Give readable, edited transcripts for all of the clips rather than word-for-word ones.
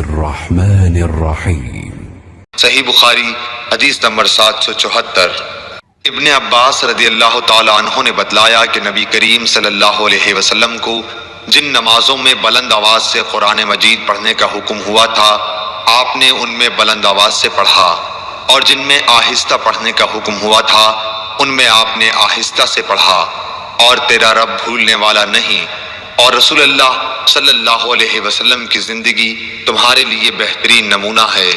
الرحمن الرحيم। सही बुखारी हदीस नंबर 774। इब्ने अब्बास रदी अल्लाह ताला अन्हो ने बतलाया कि नबी करीम सल्लल्लाहु अलैहि वसल्लम को जिन नमाजों में बुलंद आवाज से कुरान मजीद पढ़ने का हुक्म हुआ था, आपने उनमें बुलंद आवाज से पढ़ा, और जिनमें आहिस्ता पढ़ने का हुक्म हुआ था उनमें आपने आहिस्ता से पढ़ा, और तेरा रब भूलने वाला नहीं, और रसूलुल्लाह सल्लल्लाहु अलैहि वसल्लम की जिंदगी तुम्हारे लिए बेहतरीन नमूना है।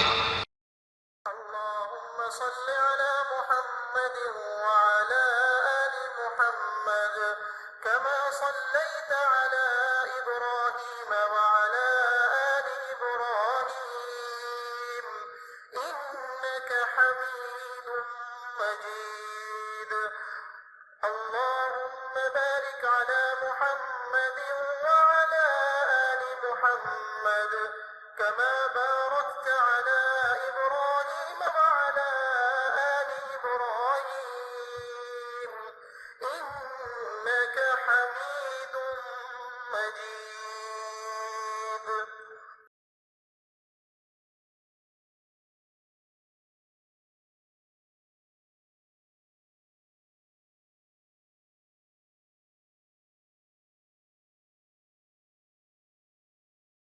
إنك حميد مجيد।